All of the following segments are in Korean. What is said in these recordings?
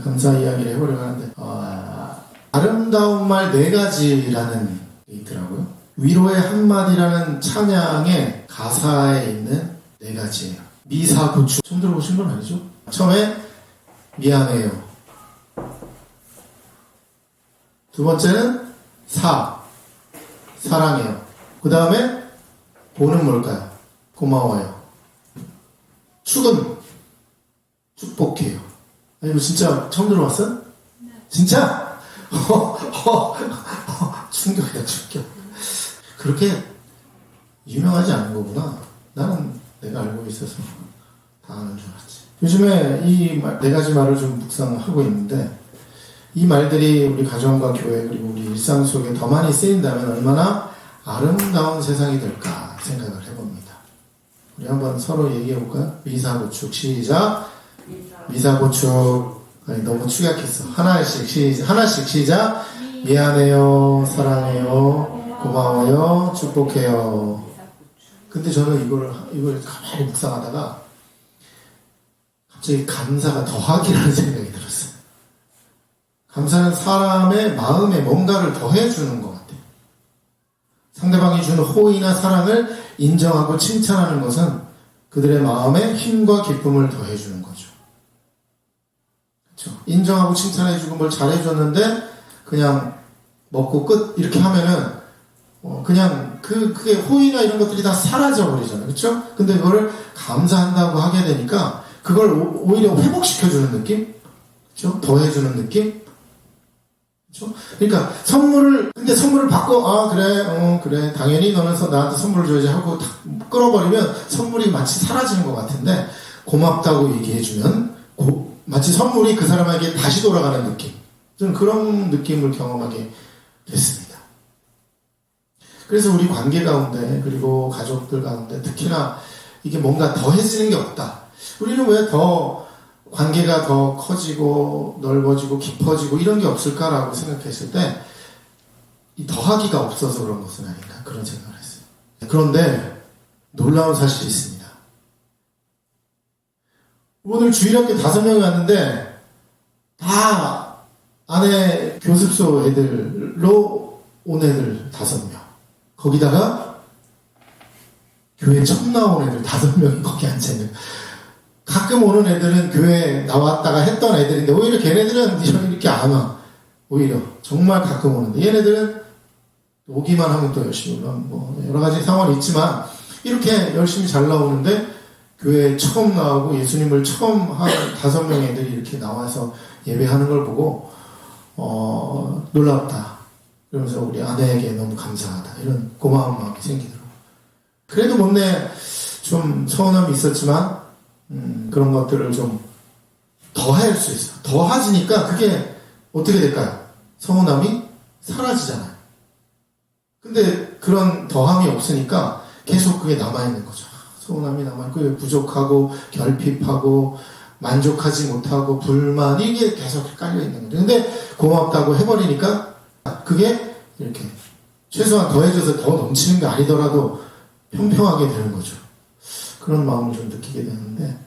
감사 이야기를 해보려고 하는데 아름다운 말 4가지라는 게 있더라고요. 위로의 한마디라는 찬양의 가사에 있는 4가지예요. 미사고추 처음 들어보신 건 아니죠? 처음에 미안해요. 두 번째는 사랑해요. 그 다음에 보는 뭘까요? 고마워요. 축은 축복해요. 아니, 이거 진짜 처음 들어봤어요? 네. 진짜? 충격이다, 충격. 그렇게 유명하지 않은 거구나. 나는 내가 알고 있어서 다 아는 줄 알았지. 요즘에 이 4가지 말을 좀 묵상하고 있는데, 이 말들이 우리 가정과 교회 그리고 우리 일상 속에 더 많이 쓰인다면 얼마나 아름다운 세상이 될까 생각을 해봅니다. 우리 한번 서로 얘기해볼까요? 미사고축 시작. 미사고축. 아니, 너무 축약했어. 하나씩 시작. 미안해요, 사랑해요, 고마워요, 축복해요. 근데 저는 이걸 가만히 묵상하다가 갑자기 감사가 더하기라는 생각이 들었어요. 감사는 사람의 마음에 뭔가를 더해주는 것 같아요. 상대방이 주는 호의나 사랑을 인정하고 칭찬하는 것은 그들의 마음에 힘과 기쁨을 더해주는 거죠. 그렇죠? 인정하고 칭찬해주고 뭘 잘해줬는데 그냥 먹고 끝 이렇게 하면은 그냥 그게 호의나 이런 것들이 다 사라져 버리잖아요. 그렇죠? 근데 그거를 감사한다고 하게 되니까 그걸 오히려 회복시켜주는 느낌? 그렇죠? 더해주는 느낌? 그렇죠? 그러니까 근데 선물을 받고 그래 당연히 너는 나한테 선물을 줘야지 하고 탁 끌어버리면 선물이 마치 사라지는 것 같은데 고맙다고 얘기해주면 마치 선물이 그 사람에게 다시 돌아가는 느낌. 저는 그런 느낌을 경험하게 됐습니다. 그래서 우리 관계 가운데 그리고 가족들 가운데 특히나 이게 뭔가 더해지는 게 없다. 우리는 왜 더 관계가 더 커지고 넓어지고 깊어지고 이런 게 없을까라고 생각했을 때 이 더하기가 없어서 그런 것은 아닌가 그런 생각을 했어요. 그런데 놀라운 사실이 있습니다. 오늘 주일학교 5명이 왔는데 다 아내 교습소 애들로 온 애들 5명. 거기다가 교회 처음 나온 애들 5명이 거기 앉아있는. 가끔 오는 애들은 교회 나왔다가 했던 애들인데 오히려 걔네들은 이렇게 안 와. 오히려 정말 가끔 오는데 얘네들은 오기만 하면 또 열심히 물론 뭐 여러 가지 상황이 있지만 이렇게 열심히 잘 나오는데 교회에 처음 나오고 예수님을 처음 한 5명의 애들이 이렇게 나와서 예배하는 걸 보고 놀랍다. 그러면서 우리 아내에게 너무 감사하다. 이런 고마운 마음이 생기더라고요. 그래도 못내 좀 서운함이 있었지만 그런 것들을 좀 더할 수 있어요. 더해지니까 그게 어떻게 될까요? 서운함이 사라지잖아요. 근데 그런 더함이 없으니까 계속 그게 남아있는 거죠. 서운함이 남아있고 부족하고 결핍하고 만족하지 못하고 불만 이게 계속 깔려있는 거죠. 근데 고맙다고 해버리니까 그게 이렇게 최소한 더해져서 더 넘치는 게 아니더라도 평평하게 되는 거죠. 그런 마음을 좀 느끼게 되는데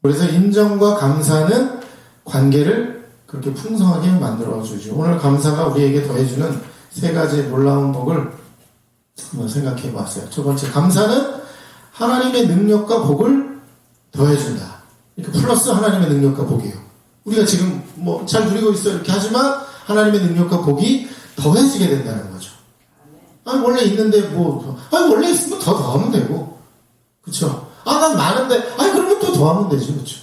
그래서 인정과 감사는 관계를 그렇게 풍성하게 만들어주죠. 오늘 감사가 우리에게 더해주는 3가지 놀라운 복을 한번 생각해 봤어요. 첫 번째, 감사는 하나님의 능력과 복을 더해준다. 이렇게 플러스 하나님의 능력과 복이에요. 우리가 지금 뭐 잘 누리고 있어 이렇게 하지만 하나님의 능력과 복이 더해지게 된다는 거죠. 원래 있는데 원래 있으면 더 더하면 되고, 그쵸? 난 많은데, 그러면 또 더하면 되지, 그쵸?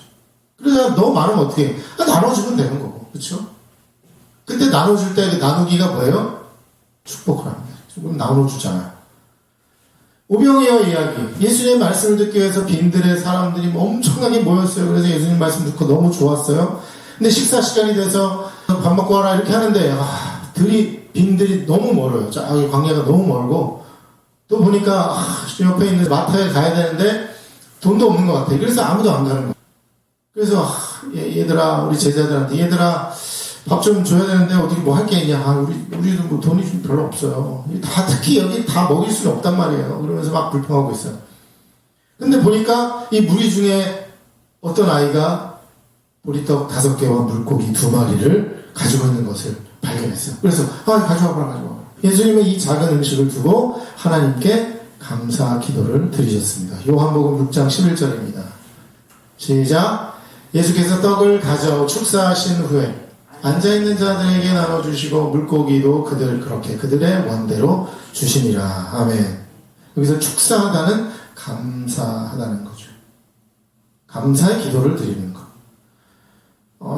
그래서 너무 많으면 어떻게 해? 나눠주면 되는 거고, 그쵸? 근데 나눠줄 때 나누기가 뭐예요? 축복을 합니다. 그럼 나눠주잖아요. 오병이어 이야기. 예수님의 말씀을 듣기 위해서 빈들의 사람들이 엄청나게 모였어요. 그래서 예수님 말씀 듣고 너무 좋았어요. 근데 식사 시간이 돼서 밥 먹고 와라 이렇게 하는데, 빈들이 너무 멀어요. 광야가 너무 멀고, 또 보니까, 옆에 있는 마타에 가야 되는데, 돈도 없는 것 같아. 그래서 아무도 안 가는 거야. 그래서, 얘들아, 우리 제자들한테, 얘들아, 밥 좀 줘야 되는데, 어떻게 뭐 할 게 있냐. 우리도 뭐 돈이 좀 별로 없어요. 특히 여기 다 먹일 수는 없단 말이에요. 그러면서 막 불평하고 있어요. 근데 보니까 이 무리 중에 어떤 아이가 보리떡 5개와 물고기 2마리를 가지고 있는 것을 발견했어요. 그래서 가져와봐라. 예수님은 이 작은 음식을 두고 하나님께 감사 기도를 드리셨습니다. 요한복음 6장 11절입니다. 시작. 예수께서 떡을 가져오 축사하신 후에 앉아있는 자들에게 나눠주시고 물고기도 그들의 원대로 주시니라. 아멘. 여기서 축사하다는 감사하다는 거죠. 감사의 기도를 드리는 것.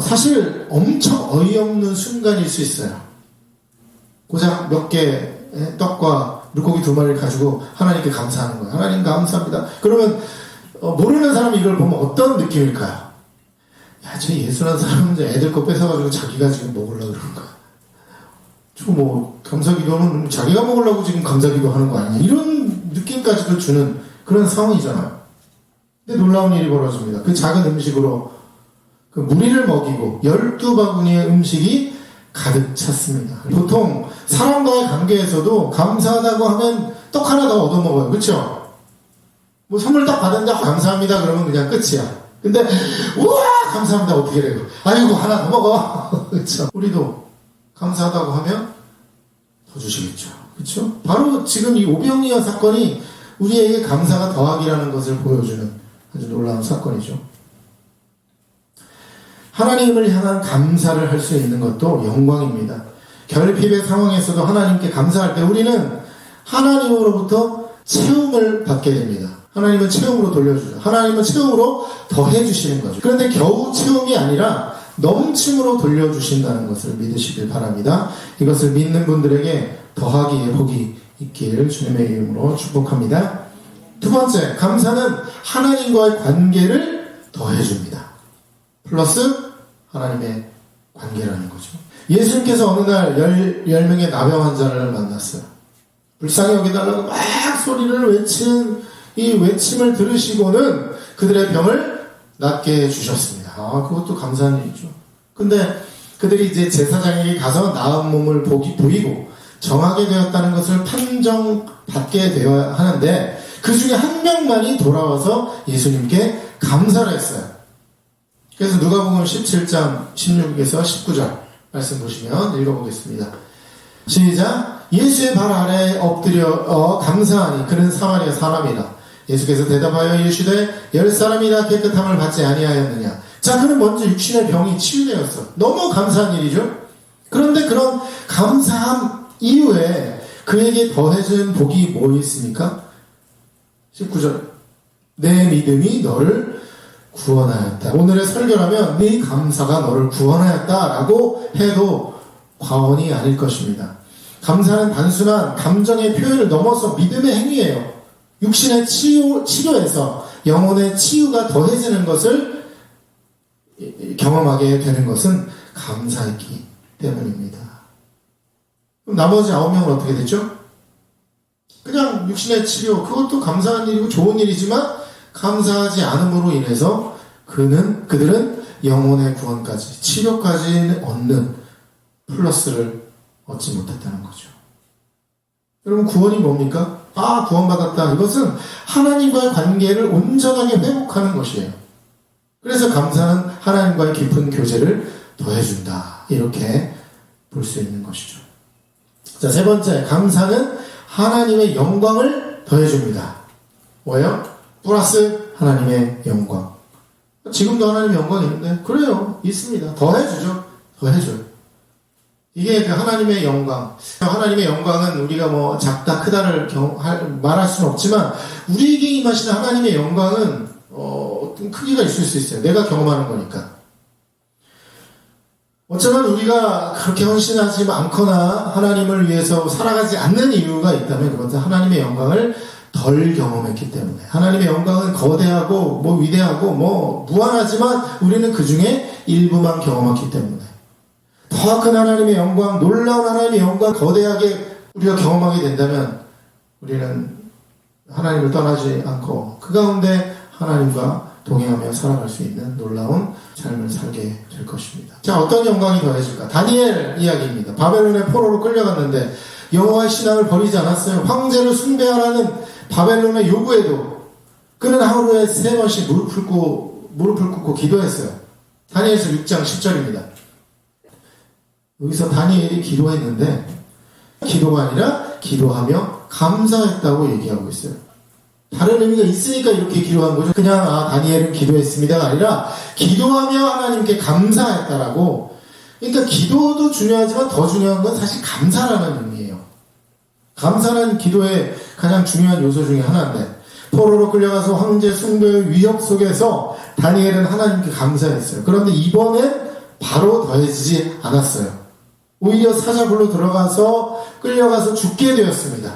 사실 엄청 어이없는 순간일 수 있어요. 고작 몇 개 떡과 물고기 2마리를 가지고 하나님께 감사하는 거예요. 하나님 감사합니다. 그러면 모르는 사람이 이걸 보면 어떤 느낌일까요? 야, 저 예수라는 사람은 애들 거 뺏어가지고 자기가 지금 먹으려고 그러는 거야. 감사기도는 자기가 먹으려고 지금 감사기도 하는 거 아니냐. 이런 느낌까지도 주는 그런 상황이잖아요. 근데 놀라운 일이 벌어집니다. 그 작은 음식으로 그 무리를 먹이고 12바구니의 음식이 가득 찼습니다. 보통 사람과의 관계에서도 감사하다고 하면 떡 하나 더 얻어먹어요. 그렇죠? 선물 딱 받았는데 감사합니다 그러면 그냥 끝이야. 근데 우와 감사합니다 어떻게 해요? 아이고 하나 더 먹어. 그렇죠? 우리도 감사하다고 하면 더 주시겠죠. 그렇죠? 바로 지금 이 오병이어 사건이 우리에게 감사가 더하기라는 것을 보여주는 아주 놀라운 사건이죠. 하나님을 향한 감사를 할 수 있는 것도 영광입니다. 결핍의 상황에서도 하나님께 감사할 때 우리는 하나님으로부터 채움을 받게 됩니다. 하나님은 채움으로 돌려주죠. 하나님은 채움으로 더해주시는 거죠. 그런데 겨우 채움이 아니라 넘침으로 돌려주신다는 것을 믿으시길 바랍니다. 이것을 믿는 분들에게 더하기의 복이 있기를 주님의 이름으로 축복합니다. 두 번째, 감사는 하나님과의 관계를 더해줍니다. 플러스 하나님의 관계라는 거죠. 예수님께서 어느 날 10명의 나병 환자를 만났어요. 불쌍히 여겨달라고 막 소리를 외치는 이 외침을 들으시고는 그들의 병을 낫게 해주셨습니다. 그것도 감사한 일이죠. 근데 그들이 이제 제사장에게 가서 나은 몸을 보이고 정하게 되었다는 것을 판정받게 되어야 하는데 그 중에 한 명만이 돌아와서 예수님께 감사를 했어요. 그래서 누가복음 17장 16에서 19절 말씀 보시면 읽어보겠습니다. 시작. 예수의 발 아래에 엎드려 감사하니 그는 사마리아 사람이라. 예수께서 대답하여 이르시되 10사람이나 깨끗함을 받지 아니하였느냐. 자, 그는 먼저 육신의 병이 치유되었어. 너무 감사한 일이죠. 그런데 그런 감사함 이후에 그에게 더해진 복이 뭐 있습니까? 19절. 내 믿음이 너를 구원하였다. 오늘의 설교라면 네 감사가 너를 구원하였다라고 해도 과언이 아닐 것입니다. 감사는 단순한 감정의 표현을 넘어서 믿음의 행위예요. 육신의 치료에서 영혼의 치유가 더해지는 것을 경험하게 되는 것은 감사했기 때문입니다. 그럼 나머지 9명은 어떻게 됐죠? 그냥 육신의 치료, 그것도 감사한 일이고 좋은 일이지만 감사하지 않음으로 인해서 그들은 영혼의 구원까지, 치료까지 얻는 플러스를 얻지 못했다는 거죠. 여러분, 구원이 뭡니까? 구원받았다. 이것은 하나님과의 관계를 온전하게 회복하는 것이에요. 그래서 감사는 하나님과의 깊은 교제를 더해준다. 이렇게 볼 수 있는 것이죠. 자, 세 번째, 감사는 하나님의 영광을 더해줍니다. 뭐예요? 플러스 하나님의 영광. 지금도 하나님의 영광이 있는데, 그래요. 있습니다. 더해주죠. 더해줘요. 이게 그 하나님의 영광. 하나님의 영광은 우리가 작다, 크다를 말할 수는 없지만, 우리에게 임하시는 하나님의 영광은, 어떤 크기가 있을 수 있어요. 내가 경험하는 거니까. 어쩌면 우리가 그렇게 헌신하지 않거나 하나님을 위해서 살아가지 않는 이유가 있다면 그것은 하나님의 영광을 덜 경험했기 때문에. 하나님의 영광은 거대하고 위대하고 무한하지만 우리는 그 중에 일부만 경험했기 때문에. 더 큰 하나님의 영광, 놀라운 하나님의 영광 거대하게 우리가 경험하게 된다면 우리는 하나님을 떠나지 않고 그 가운데 하나님과 동행하며 살아갈 수 있는 놀라운 삶을 살게 될 것입니다. 자, 어떤 영광이 더해질까? 다니엘 이야기입니다. 바벨론의 포로로 끌려갔는데 여호와의 신앙을 버리지 않았어요. 황제를 숭배하라는 바벨론의 요구에도 그는 하루에 3번씩 무릎을 꿇고 기도했어요. 다니엘서 6장 10절입니다. 여기서 다니엘이 기도했는데 기도가 아니라 기도하며 감사했다고 얘기하고 있어요. 다른 의미가 있으니까 이렇게 기도한 거죠. 그냥 다니엘은 기도했습니다가 아니라 기도하며 하나님께 감사했다라고. 그러니까 기도도 중요하지만 더 중요한 건 사실 감사라는 의미예요. 감사는 기도의 가장 중요한 요소 중에 하나인데 포로로 끌려가서 황제 숭배의 위협 속에서 다니엘은 하나님께 감사했어요. 그런데 이번엔 바로 더해지지 않았어요. 오히려 사자굴로 들어가서 끌려가서 죽게 되었습니다.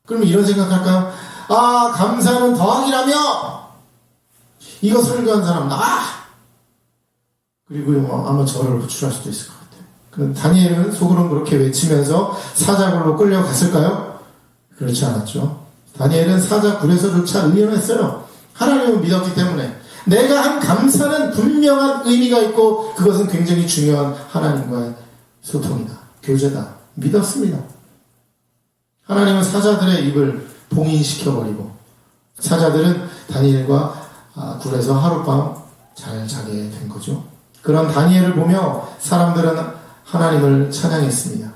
그럼 이런 생각할까요? 감사는 더하기라며 이거 설교한 사람 나와! 그리고 아마 저를 호출할 수도 있을 것 같아요. 그럼 다니엘은 속으로는 그렇게 외치면서 사자굴로 끌려갔을까요? 그렇지 않았죠. 다니엘은 사자굴에서조차 의연했어요. 하나님을 믿었기 때문에 내가 한 감사는 분명한 의미가 있고 그것은 굉장히 중요한 하나님과의 소통이다. 교제다. 믿었습니다. 하나님은 사자들의 입을 봉인시켜버리고 사자들은 다니엘과 굴에서 하룻밤 잘 자게 된 거죠. 그런 다니엘을 보며 사람들은 하나님을 찬양했습니다.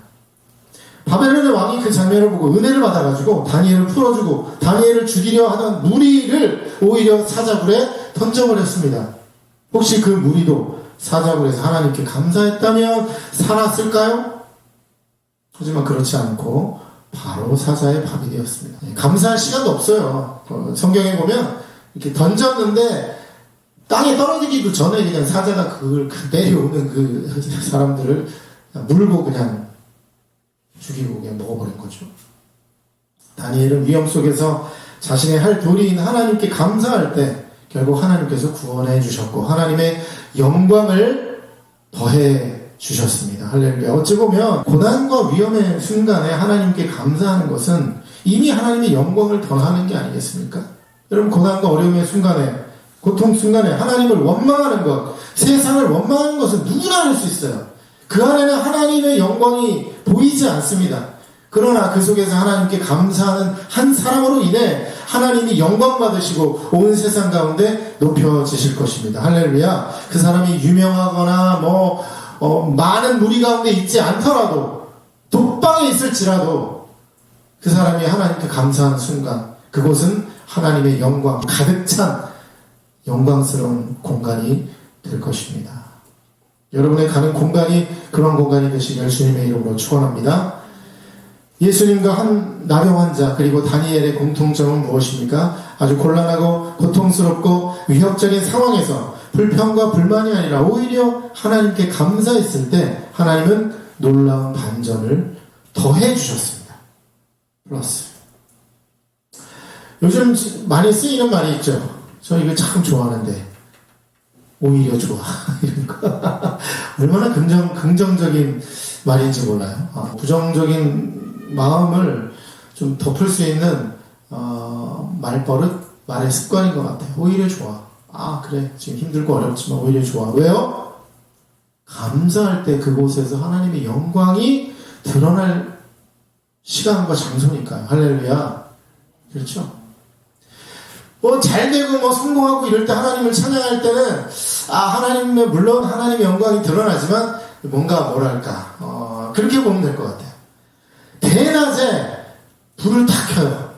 바벨론의 왕이 그 장면을 보고 은혜를 받아가지고 다니엘을 풀어주고 다니엘을 죽이려 하던 무리를 오히려 사자굴에 던져버렸습니다. 혹시 그 무리도 사자굴에서 하나님께 감사했다면 살았을까요? 하지만 그렇지 않고 바로 사자의 밥이 되었습니다. 감사할 시간도 없어요. 성경에 보면 이렇게 던졌는데 땅에 떨어지기도 전에 그냥 사자가 그걸 내려오는 그 사람들을 물고 그냥 죽이고 그냥 먹어버린 거죠. 다니엘은 위험 속에서 자신의 할 도리인 하나님께 감사할 때 결국 하나님께서 구원해 주셨고 하나님의 영광을 더해 주셨습니다. 할렐루야. 어찌 보면 고난과 위험의 순간에 하나님께 감사하는 것은 이미 하나님의 영광을 더하는 게 아니겠습니까? 여러분 고난과 어려움의 순간에 고통 순간에 하나님을 원망하는 것, 세상을 원망하는 것은 누구나 할 수 있어요. 그 안에는 하나님의 영광이 보이지 않습니다. 그러나 그 속에서 하나님께 감사하는 한 사람으로 인해 하나님이 영광 받으시고 온 세상 가운데 높여지실 것입니다. 할렐루야. 그 사람이 유명하거나 많은 무리 가운데 있지 않더라도 독방에 있을지라도 그 사람이 하나님께 감사하는 순간 그곳은 하나님의 영광 가득 찬 영광스러운 공간이 될 것입니다. 여러분의 가는 공간이 그런 공간이 되시길 주님의 이름으로 축원합니다. 예수님과 한 나병 환자 그리고 다니엘의 공통점은 무엇입니까? 아주 곤란하고 고통스럽고 위협적인 상황에서 불평과 불만이 아니라 오히려 하나님께 감사했을 때 하나님은 놀라운 반전을 더해 주셨습니다. 플러스. 요즘 많이 쓰이는 말이 있죠. 저 이거 참 좋아하는데 오히려 좋아 이런 거 얼마나 긍정적인 말인지 몰라요. 부정적인 마음을 좀 덮을 수 있는 말버릇, 말의 습관인 것 같아요. 오히려 좋아. 그래 지금 힘들고 어렵지만 오히려 좋아. 왜요? 감사할 때 그곳에서 하나님의 영광이 드러날 시간과 장소니까요. 할렐루야. 그렇죠? 잘 되고 성공하고 이럴 때 하나님을 찬양할 때는 하나님의 물론 하나님의 영광이 드러나지만 뭔가 뭐랄까 그렇게 보면 될 것 같아요. 대낮에 불을 탁 켜요.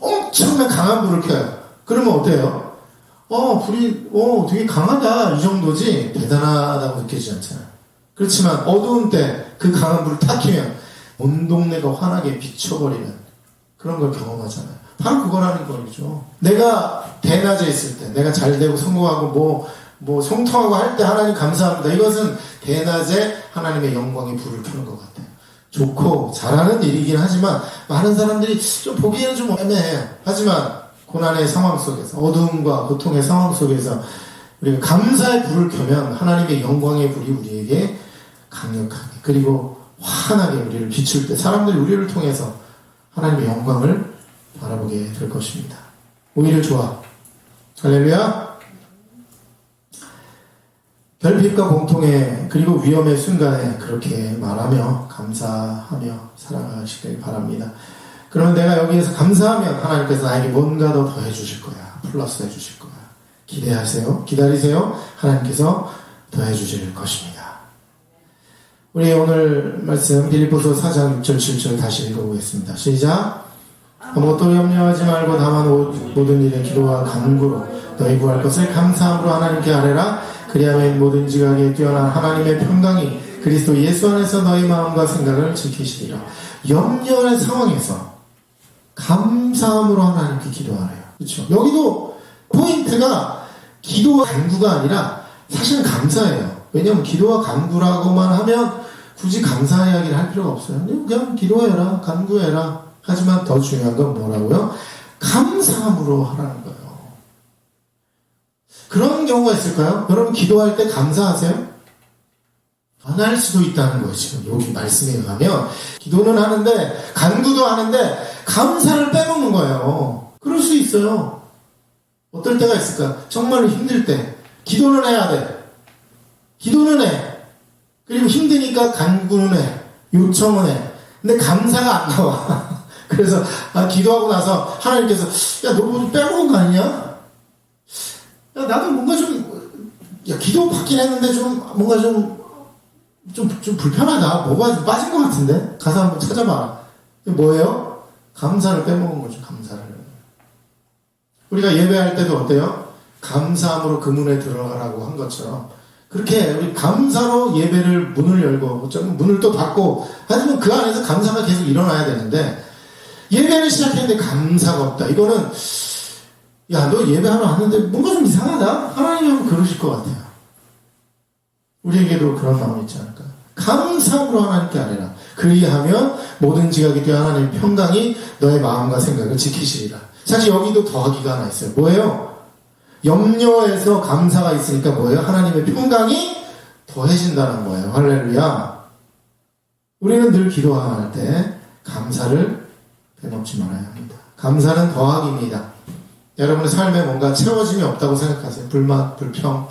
엄청난 강한 불을 켜요. 그러면 어때요? 불이 되게 강하다 이 정도지 대단하다고 느껴지지 않잖아요. 그렇지만 어두운 때 그 강한 불을 탁 켜면 온 동네가 환하게 비춰버리는 그런 걸 경험하잖아요. 바로 그거라는 거죠. 내가 대낮에 있을 때, 내가 잘 되고 성공하고 성통하고 할 때 하나님 감사합니다. 이것은 대낮에 하나님의 영광의 불을 켜는 것 같아요. 좋고 잘하는 일이긴 하지만 많은 사람들이 좀 보기에는 좀 애매해요. 하지만 고난의 상황 속에서 어두움과 고통의 상황 속에서 우리가 감사의 불을 켜면 하나님의 영광의 불이 우리에게 강력하게 그리고 환하게 우리를 비출 때 사람들이 우리를 통해서 하나님의 영광을 바라보게 될 것입니다. 오히려 좋아. 할렐루야. 결핍과 공통의 그리고 위험의 순간에 그렇게 말하며 감사하며 살아가시길 바랍니다. 그러면 내가 여기에서 감사하면 하나님께서 나에게 뭔가 더 더해 주실 거야. 플러스 해 주실 거야. 기대하세요. 기다리세요. 하나님께서 더해 주실 것입니다. 우리 오늘 말씀 빌립보서 4장 6절 7절 다시 읽어보겠습니다. 시작. 아무것도 염려하지 말고 다만 모든 일에 기도와 간구로 너희 구할 것을 감사함으로 하나님께 아뢰라. 그리하면 모든 지각에 뛰어난 하나님의 평강이 그리스도 예수 안에서 너희 마음과 생각을 지키시리라. 염려의 상황에서 감사함으로 하나님께 기도하래요. 그렇죠? 여기도 포인트가 기도와 간구가 아니라 사실은 감사예요. 왜냐하면 기도와 간구라고만 하면 굳이 감사 이야기를 할 필요가 없어요. 그냥 기도해라, 간구해라. 하지만 더 중요한 건 뭐라고요? 감사함으로 하라는 거예요. 그런 경우가 있을까요? 여러분 기도할 때 감사하세요? 안 할 수도 있다는 거예요. 지금 여기 말씀에 의하면 기도는 하는데 간구도 하는데 감사를 빼먹는 거예요. 그럴 수 있어요. 어떨 때가 있을까? 정말로 힘들 때 기도는 해야 돼. 기도는 해. 그리고 힘드니까 간구는 해. 요청은 해. 근데 감사가 안 나와. 그래서 기도하고 나서 하나님께서 야, 너 뭐 빼먹은 거 아니냐? 야, 나도 뭔가 좀 기도 받긴 했는데 좀 뭔가 좀 불편하다. 뭐가 좀 빠진 것 같은데? 가서 한번 찾아봐. 뭐예요? 감사를 빼먹은 거죠. 감사를. 우리가 예배할 때도 어때요? 감사함으로 그 문에 들어가라고 한 것처럼 그렇게 우리 감사로 예배를 문을 열고 어쩌면 문을 또 닫고 하지만 그 안에서 감사가 계속 일어나야 되는데 예배를 시작했는데 감사가 없다. 이거는 야, 너 예배하러 왔는데 뭔가 좀 이상하다? 하나님이 하면 그러실 것 같아요. 우리에게도 그런 마음이 있지 않을까? 감사함으로 하나님께 아뢰라. 그리하면 모든 지각에 뛰어 하나님의 평강이 너의 마음과 생각을 지키시리라. 사실 여기도 더하기가 하나 있어요. 뭐예요? 염려에서 감사가 있으니까 뭐예요? 하나님의 평강이 더해진다는 거예요. 할렐루야. 우리는 늘 기도할 때 감사를 빼먹지 말아야 합니다. 감사는 더하기입니다. 여러분의 삶에 뭔가 채워짐이 없다고 생각하세요. 불만, 불평,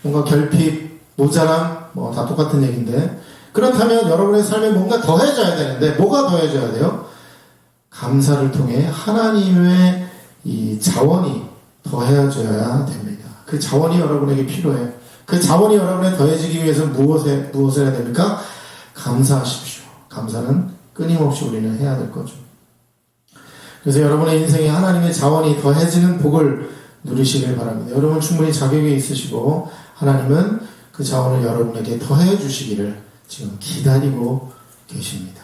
뭔가 결핍, 모자람, 뭐 다 똑같은 얘기인데 그렇다면 여러분의 삶에 뭔가 더해져야 되는데 뭐가 더해져야 돼요? 감사를 통해 하나님의 이 자원이 더해져야 됩니다. 그 자원이 여러분에게 필요해요. 그 자원이 여러분에 더해지기 위해서 무엇을 해야 됩니까? 감사하십시오. 감사는 끊임없이 우리는 해야 될 거죠. 그래서 여러분의 인생에 하나님의 자원이 더해지는 복을 누리시길 바랍니다. 여러분 충분히 자격이 있으시고 하나님은 그 자원을 여러분에게 더해 주시기를 지금 기다리고 계십니다.